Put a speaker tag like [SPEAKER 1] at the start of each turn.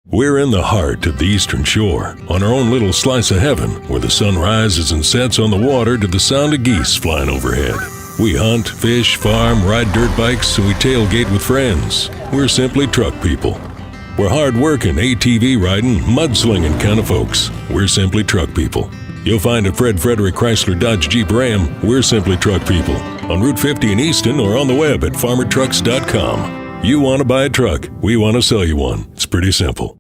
[SPEAKER 1] We're in the heart of the Eastern Shore, on our own little slice of heaven, where the sun rises and sets on the water to the sound of geese flying overhead. We hunt, fish, farm, ride dirt bikes, and we tailgate with friends. We're simply truck people. We're hard-working, ATV-riding, mudslinging kind of folks. We're simply truck people. You'll find at Fred Frederick Chrysler Dodge Jeep Ram, we're simply truck people. On Route 50 in Easton or on the web at farmertrucks.com. You want to buy a truck, we want to sell you one. It's pretty simple.